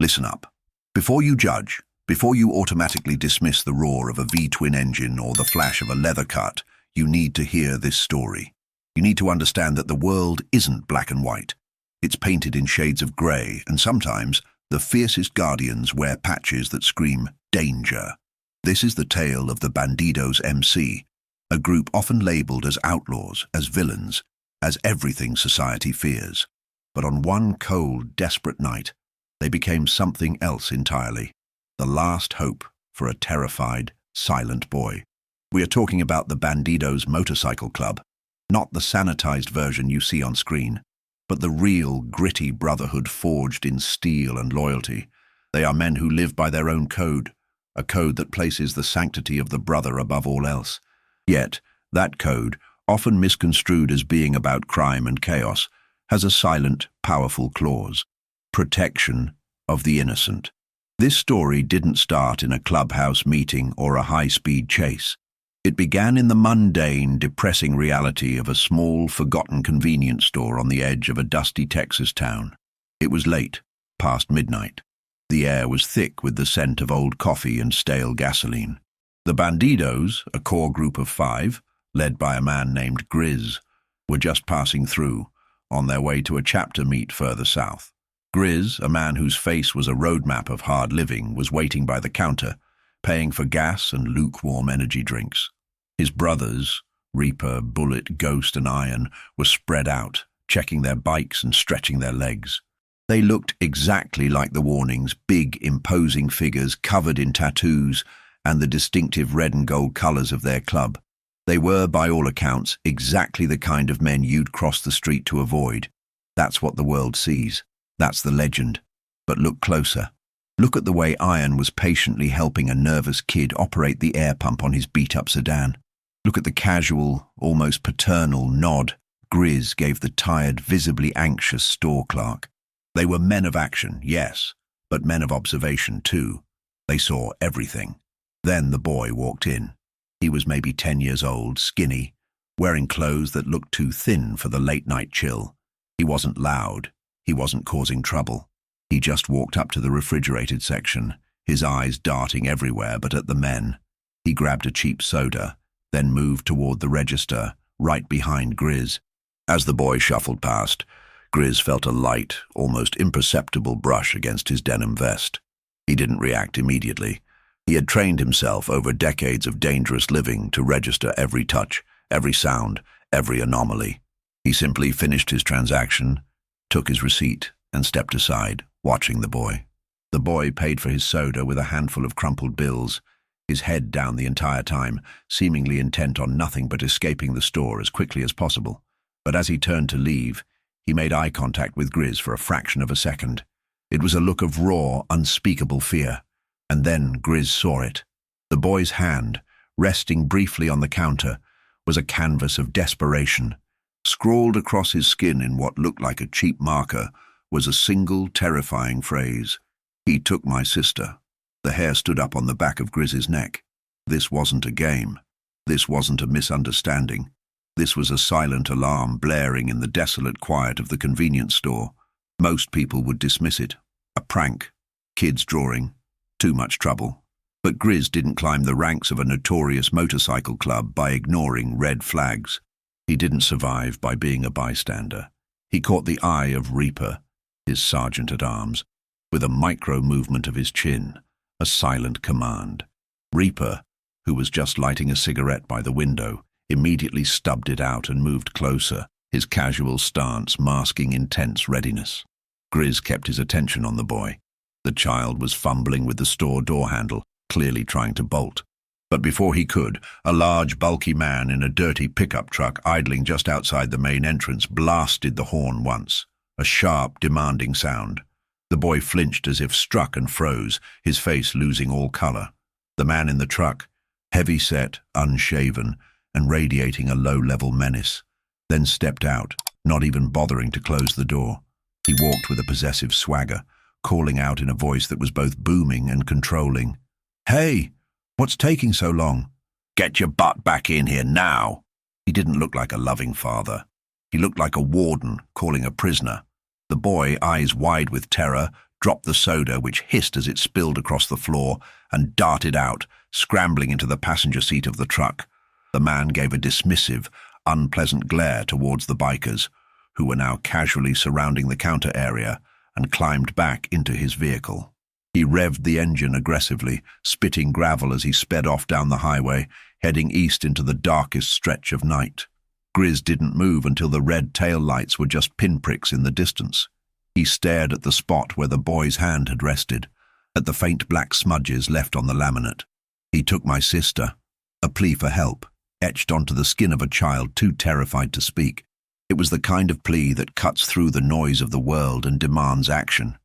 Listen up. Before you judge, before you automatically dismiss the roar of a V-twin engine or the flash of a leather cut, you need to hear this story. You need to understand that the world isn't black and white. It's painted in shades of grey, and sometimes the fiercest guardians wear patches that scream danger. This is the tale of the Bandidos MC, a group often labelled as outlaws, as villains, as everything society fears. But on one cold, desperate night, they became something else entirely, the last hope for a terrified, silent boy. We are talking about the Bandidos Motorcycle Club, not the sanitized version you see on screen, but the real, gritty brotherhood forged in steel and loyalty. They are men who live by their own code, a code that places the sanctity of the brother above all else. Yet, that code, often misconstrued as being about crime and chaos, has a silent, powerful clause: protection of the innocent. This story didn't start in a clubhouse meeting or a high-speed chase. It began in the mundane, depressing reality of a small, forgotten convenience store on the edge of a dusty Texas town. It was late, past midnight. The air was thick with the scent of old coffee and stale gasoline. The Bandidos, a core group of 5, led by a man named Grizz, were just passing through, on their way to a chapter meet further south. Grizz, a man whose face was a roadmap of hard living, was waiting by the counter, paying for gas and lukewarm energy drinks. His brothers, Reaper, Bullet, Ghost, and Iron, were spread out, checking their bikes and stretching their legs. They looked exactly like the warnings, big, imposing figures covered in tattoos and the distinctive red and gold colors of their club. They were, by all accounts, exactly the kind of men you'd cross the street to avoid. That's what the world sees. That's the legend. But look closer. Look at the way Iron was patiently helping a nervous kid operate the air pump on his beat-up sedan. Look at the casual, almost paternal nod Grizz gave the tired, visibly anxious store clerk. They were men of action, yes, but men of observation too. They saw everything. Then the boy walked in. He was maybe 10 years old, skinny, wearing clothes that looked too thin for the late-night chill. He wasn't loud. He wasn't causing trouble. He just walked up to the refrigerated section, his eyes darting everywhere but at the men. He grabbed a cheap soda, then moved toward the register, right behind Grizz. As the boy shuffled past, Grizz felt a light, almost imperceptible brush against his denim vest. He didn't react immediately. He had trained himself over decades of dangerous living to register every touch, every sound, every anomaly. He simply finished his transaction, took his receipt, and stepped aside, watching the boy. The boy paid for his soda with a handful of crumpled bills, his head down the entire time, seemingly intent on nothing but escaping the store as quickly as possible. But as he turned to leave, he made eye contact with Grizz for a fraction of a second. It was a look of raw, unspeakable fear. And then Grizz saw it. The boy's hand, resting briefly on the counter, was a canvas of desperation. Scrawled across his skin in what looked like a cheap marker was a single terrifying phrase: "He took my sister." The hair stood up on the back of Grizz's neck. This wasn't a game. This wasn't a misunderstanding. This was a silent alarm blaring in the desolate quiet of the convenience store. Most people would dismiss it. A prank. Kids drawing. Too much trouble. But Grizz didn't climb the ranks of a notorious motorcycle club by ignoring red flags. He didn't survive by being a bystander. He caught the eye of Reaper, his sergeant-at-arms, with a micro-movement of his chin, a silent command. Reaper, who was just lighting a cigarette by the window, immediately stubbed it out and moved closer, his casual stance masking intense readiness. Grizz kept his attention on the boy. The child was fumbling with the store door handle, clearly trying to bolt. But before he could, a large, bulky man in a dirty pickup truck idling just outside the main entrance blasted the horn once, a sharp, demanding sound. The boy flinched as if struck and froze, his face losing all color. The man in the truck, heavy-set, unshaven, and radiating a low-level menace, then stepped out, not even bothering to close the door. He walked with a possessive swagger, calling out in a voice that was both booming and controlling. "Hey, what's taking so long? Get your butt back in here now." He didn't look like a loving father. He looked like a warden calling a prisoner. The boy, eyes wide with terror, dropped the soda, which hissed as it spilled across the floor, and darted out, scrambling into the passenger seat of the truck. The man gave a dismissive, unpleasant glare towards the bikers, who were now casually surrounding the counter area, and climbed back into his vehicle. He revved the engine aggressively, spitting gravel as he sped off down the highway, heading east into the darkest stretch of night. Grizz didn't move until the red tail lights were just pinpricks in the distance. He stared at the spot where the boy's hand had rested, at the faint black smudges left on the laminate. "He took my sister," a plea for help, etched onto the skin of a child too terrified to speak. It was the kind of plea that cuts through the noise of the world and demands action.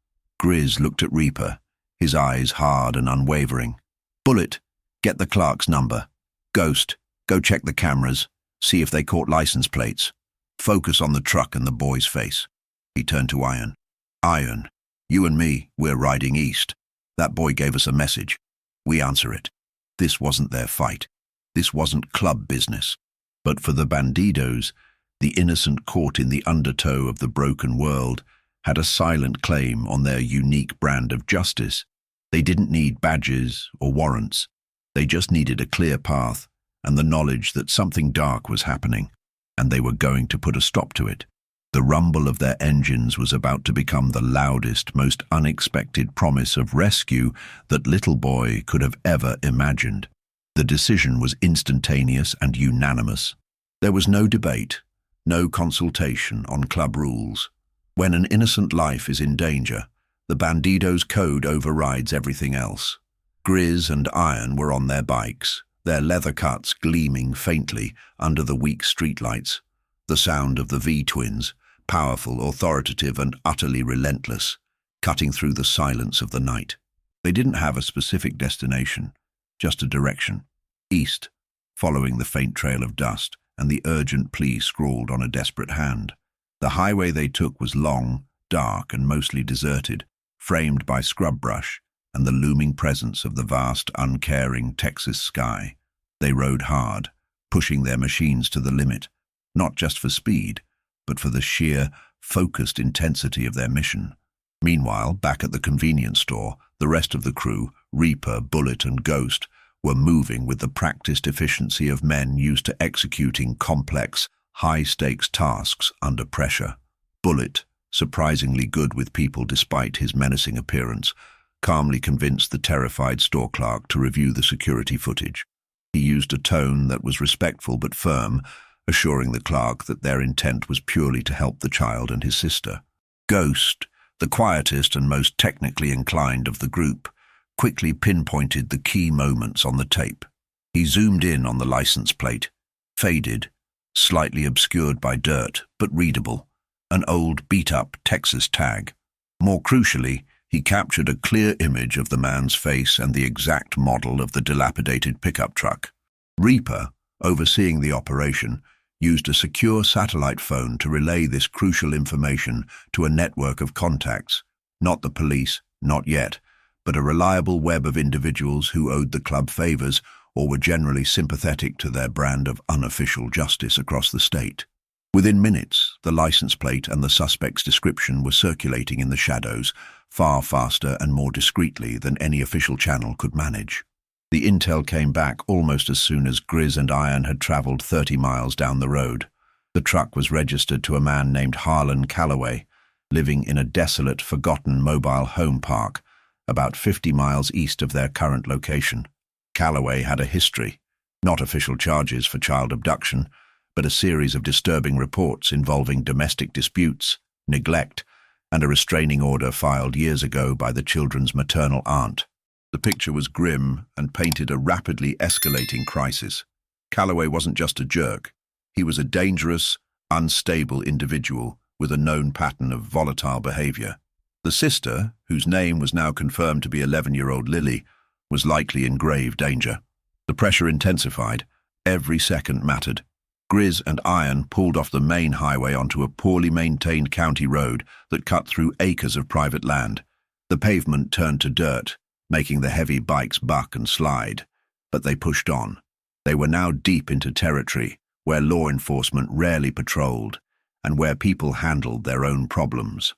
Grizz looked at Reaper, his eyes hard and unwavering. "Bullet, get the clerk's number. Ghost, go check the cameras, see if they caught license plates. Focus on the truck and the boy's face." He turned to Iron. "Iron, you and me, we're riding east. That boy gave us a message. We answer it. This wasn't their fight. This wasn't club business. But for the Bandidos, the innocent caught in the undertow of the broken world, had a silent claim on their unique brand of justice. They didn't need badges or warrants. They just needed a clear path and the knowledge that something dark was happening, and they were going to put a stop to it. The rumble of their engines was about to become the loudest, most unexpected promise of rescue that Little Boy could have ever imagined. The decision was instantaneous and unanimous. There was no debate, no consultation on club rules. When an innocent life is in danger, the Bandidos' code overrides everything else. Grizz and Iron were on their bikes, their leather cuts gleaming faintly under the weak streetlights. The sound of the V-twins, powerful, authoritative, and utterly relentless, cutting through the silence of the night. They didn't have a specific destination, just a direction. East, following the faint trail of dust and the urgent plea scrawled on a desperate hand. The highway they took was long, dark, and mostly deserted, framed by scrub brush and the looming presence of the vast, uncaring Texas sky. They rode hard, pushing their machines to the limit, not just for speed, but for the sheer, focused intensity of their mission. Meanwhile, back at the convenience store, the rest of the crew, Reaper, Bullet, and Ghost, were moving with the practiced efficiency of men used to executing complex, high-stakes tasks under pressure. Bullet, surprisingly good with people despite his menacing appearance, calmly convinced the terrified store clerk to review the security footage. He used a tone that was respectful but firm, assuring the clerk that their intent was purely to help the child and his sister. Ghost, the quietest and most technically inclined of the group, quickly pinpointed the key moments on the tape. He zoomed in on the license plate, faded, slightly obscured by dirt, but readable, an old beat-up Texas tag. More crucially, he captured a clear image of the man's face and the exact model of the dilapidated pickup truck. Reaper, overseeing the operation, used a secure satellite phone to relay this crucial information to a network of contacts, not the police, not yet, but a reliable web of individuals who owed the club favors or were generally sympathetic to their brand of unofficial justice across the state. Within minutes, the license plate and the suspect's description were circulating in the shadows, far faster and more discreetly than any official channel could manage. The intel came back almost as soon as Grizz and Iron had traveled 30 miles down the road. The truck was registered to a man named Calloway, living in a desolate, forgotten mobile home park, about 50 miles east of their current location. Calloway had a history, not official charges for child abduction, but a series of disturbing reports involving domestic disputes, neglect, and a restraining order filed years ago by the children's maternal aunt. The picture was grim and painted a rapidly escalating crisis. Calloway wasn't just a jerk. He was a dangerous, unstable individual with a known pattern of volatile behavior. The sister, whose name was now confirmed to be 11-year-old Lily, was likely in grave danger. The pressure intensified. Every second mattered. Grizz and Iron pulled off the main highway onto a poorly maintained county road that cut through acres of private land. The pavement turned to dirt, making the heavy bikes buck and slide. But they pushed on. They were now deep into territory where law enforcement rarely patrolled and where people handled their own problems.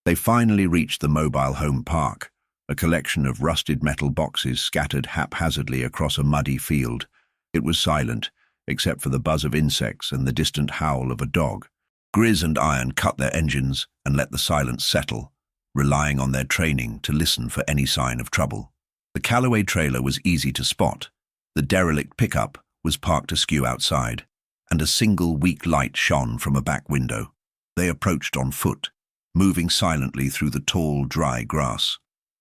They finally reached the mobile home park, a collection of rusted metal boxes scattered haphazardly across a muddy field. It was silent, except for the buzz of insects and the distant howl of a dog. Grizz and Iron cut their engines and let the silence settle, relying on their training to listen for any sign of trouble. The Calloway trailer was easy to spot. The derelict pickup was parked askew outside, and a single weak light shone from a back window. They approached on foot, moving silently through the tall, dry grass.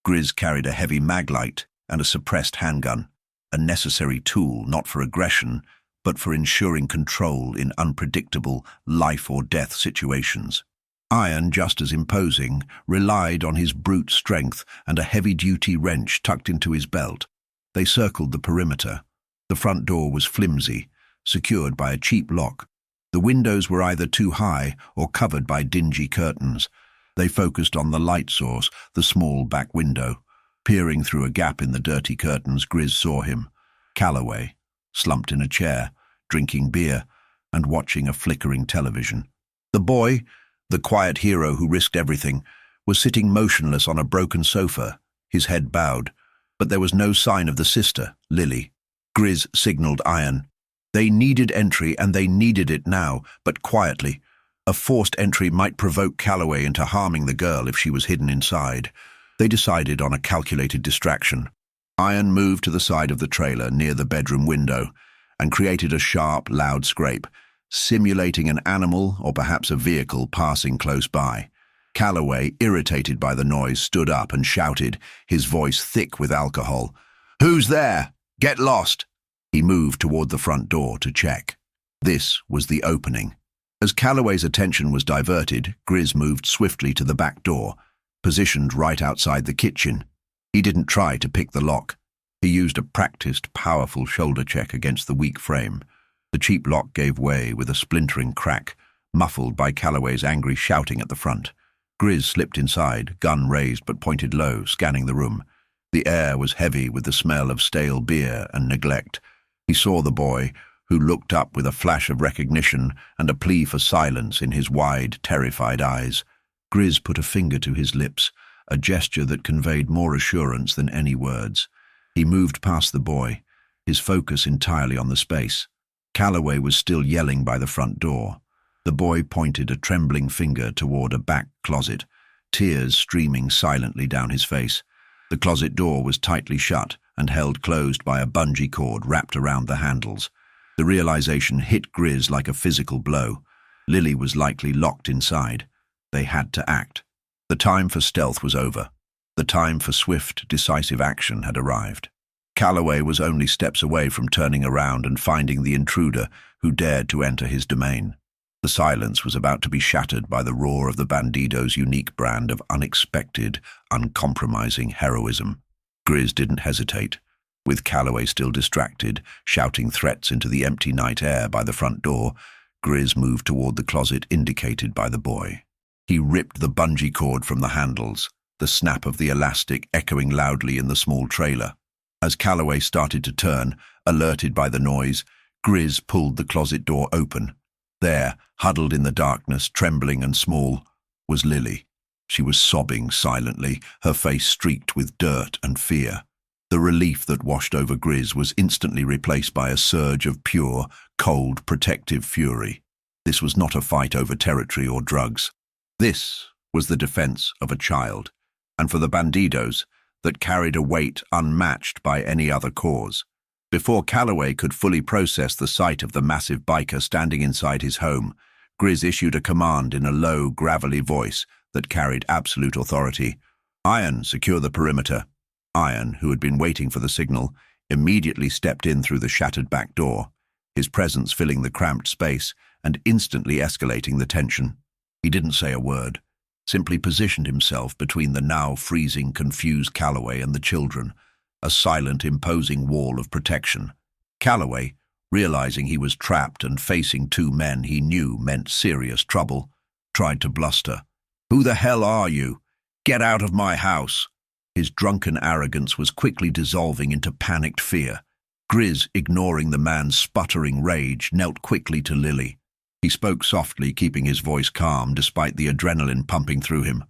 Grizz carried a heavy maglite and a suppressed handgun, a necessary tool not for aggression, but for ensuring control in unpredictable life-or-death situations. Iron, just as imposing, relied on his brute strength and a heavy-duty wrench tucked into his belt. They circled the perimeter. The front door was flimsy, secured by a cheap lock. The windows were either too high or covered by dingy curtains. They focused on the light source, the small back window. Peering through a gap in the dirty curtains, Grizz saw him. Calloway, slumped in a chair, drinking beer and watching a flickering television. The boy, the quiet hero who risked everything, was sitting motionless on a broken sofa, his head bowed. But there was no sign of the sister, Lily. Grizz signaled Iron. They needed entry, and they needed it now, but quietly. A forced entry might provoke Calloway into harming the girl if she was hidden inside. They decided on a calculated distraction. Iron moved to the side of the trailer near the bedroom window and created a sharp, loud scrape, simulating an animal or perhaps a vehicle passing close by. Calloway, irritated by the noise, stood up and shouted, his voice thick with alcohol. "Who's there? Get lost!" He moved toward the front door to check. This was the opening. As Calloway's attention was diverted, Grizz moved swiftly to the back door, positioned right outside the kitchen. He didn't try to pick the lock. He used a practiced, powerful shoulder check against the weak frame. The cheap lock gave way with a splintering crack, muffled by Calloway's angry shouting at the front. Grizz slipped inside, gun raised but pointed low, scanning the room. The air was heavy with the smell of stale beer and neglect. He saw the boy, who looked up with a flash of recognition and a plea for silence in his wide, terrified eyes. Grizz put a finger to his lips, a gesture that conveyed more assurance than any words. He moved past the boy, his focus entirely on the space. Calloway was still yelling by the front door. The boy pointed a trembling finger toward a back closet, tears streaming silently down his face. The closet door was tightly shut and held closed by a bungee cord wrapped around the handles. The realization hit Grizz like a physical blow. Lily was likely locked inside. They had to act. The time for stealth was over. The time for swift, decisive action had arrived. Calloway was only steps away from turning around and finding the intruder who dared to enter his domain. The silence was about to be shattered by the roar of the Bandidos' unique brand of unexpected, uncompromising heroism. Grizz didn't hesitate. With Calloway still distracted, shouting threats into the empty night air by the front door, Grizz moved toward the closet indicated by the boy. He ripped the bungee cord from the handles, the snap of the elastic echoing loudly in the small trailer. As Calloway started to turn, alerted by the noise, Grizz pulled the closet door open. There, huddled in the darkness, trembling and small, was Lily. She was sobbing silently, her face streaked with dirt and fear. The relief that washed over Grizz was instantly replaced by a surge of pure, cold, protective fury. This was not a fight over territory or drugs. This was the defense of a child, and for the Bandidos, that carried a weight unmatched by any other cause. Before Calloway could fully process the sight of the massive biker standing inside his home, Grizz issued a command in a low, gravelly voice that carried absolute authority. "Iron, secure the perimeter." Iron, who had been waiting for the signal, immediately stepped in through the shattered back door, his presence filling the cramped space and instantly escalating the tension. He didn't say a word, simply positioned himself between the now freezing, confused Calloway and the children, a silent, imposing wall of protection. Calloway, realizing he was trapped and facing two men he knew meant serious trouble, tried to bluster. "Who the hell are you? Get out of my house!" His drunken arrogance was quickly dissolving into panicked fear. Grizz, ignoring the man's sputtering rage, knelt quickly to Lily. He spoke softly, keeping his voice calm despite the adrenaline pumping through him.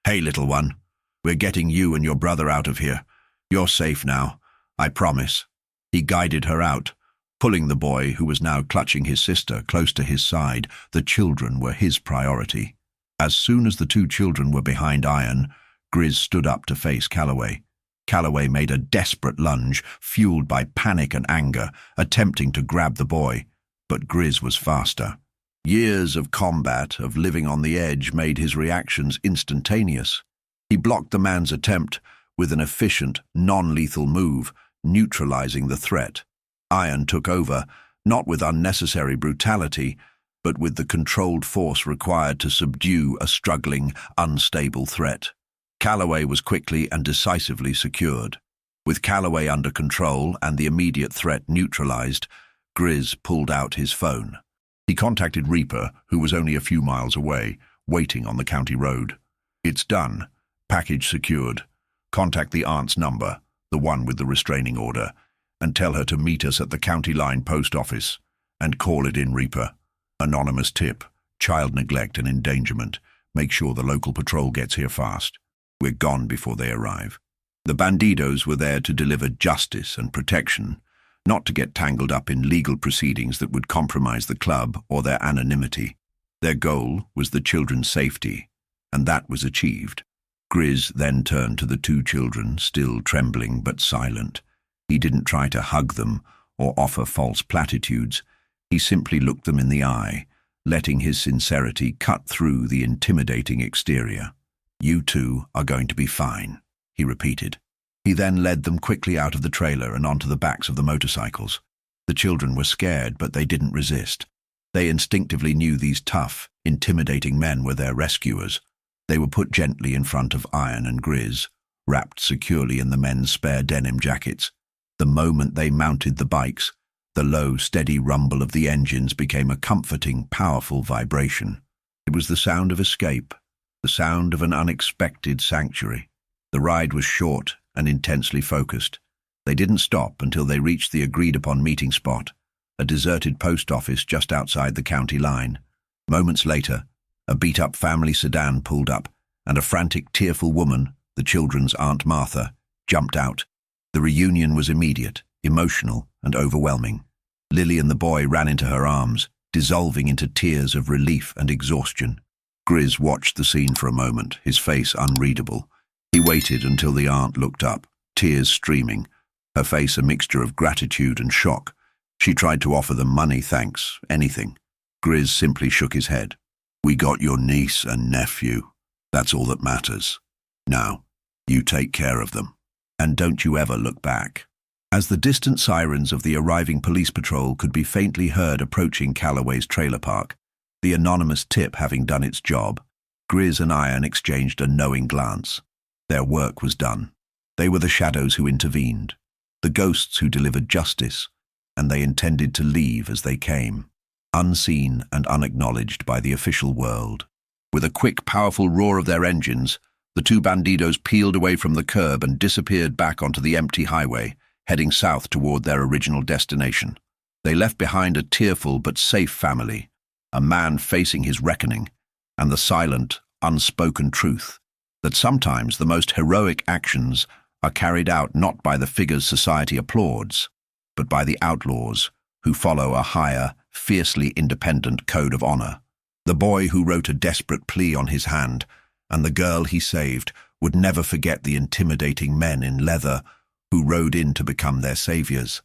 "Hey, little one, we're getting you and your brother out of here. You're safe now, I promise." He guided her out, pulling the boy, who was now clutching his sister, close to his side. The children were his priority. As soon as the two children were behind iron, Grizz stood up to face Calloway. Calloway made a desperate lunge, fueled by panic and anger, attempting to grab the boy, but Grizz was faster. Years of combat, of living on the edge, made his reactions instantaneous. He blocked the man's attempt with an efficient, non-lethal move, neutralizing the threat. Iron took over, not with unnecessary brutality, but with the controlled force required to subdue a struggling, unstable threat. Calloway was quickly and decisively secured. With Calloway under control and the immediate threat neutralized, Grizz pulled out his phone. He contacted Reaper, who was only a few miles away, waiting on the county road. "It's done. Package secured. Contact the aunt's number, the one with the restraining order, and tell her to meet us at the county line post office. And call it in, Reaper. Anonymous tip, child neglect and endangerment. Make sure the local patrol gets here fast. We're gone before they arrive." The Bandidos were there to deliver justice and protection, not to get tangled up in legal proceedings that would compromise the club or their anonymity. Their goal was the children's safety, and that was achieved. Grizz then turned to the two children, still trembling but silent. He didn't try to hug them or offer false platitudes. He simply looked them in the eye, letting his sincerity cut through the intimidating exterior. "You two are going to be fine," he repeated. He then led them quickly out of the trailer and onto the backs of the motorcycles. The children were scared, but they didn't resist. They instinctively knew these tough, intimidating men were their rescuers. They were put gently in front of Iron and Grizz, wrapped securely in the men's spare denim jackets. The moment they mounted the bikes, the low, steady rumble of the engines became a comforting, powerful vibration. It was the sound of escape, the sound of an unexpected sanctuary. The ride was short and intensely focused. They didn't stop until they reached the agreed-upon meeting spot, a deserted post office just outside the county line. Moments later, a beat-up family sedan pulled up, and a frantic, tearful woman, the children's Aunt Martha, jumped out. The reunion was immediate, emotional, and overwhelming. Lily and the boy ran into her arms, dissolving into tears of relief and exhaustion. Grizz watched the scene for a moment, his face unreadable. He waited until the aunt looked up, tears streaming, her face a mixture of gratitude and shock. She tried to offer them money, thanks, anything. Grizz simply shook his head. "We got your niece and nephew. That's all that matters. Now, you take care of them. And don't you ever look back." As the distant sirens of the arriving police patrol could be faintly heard approaching Calloway's trailer park, the anonymous tip having done its job, Grizz and Iron exchanged a knowing glance. Their work was done. They were the shadows who intervened, the ghosts who delivered justice, and they intended to leave as they came, unseen and unacknowledged by the official world. With a quick, powerful roar of their engines, the two Bandidos peeled away from the curb and disappeared back onto the empty highway, heading south toward their original destination. They left behind a tearful but safe family, a man facing his reckoning, and the silent, unspoken truth that sometimes the most heroic actions are carried out not by the figures society applauds, but by the outlaws who follow a higher, fiercely independent code of honor. The boy who wrote a desperate plea on his hand, and the girl he saved, would never forget the intimidating men in leather who rode in to become their saviors.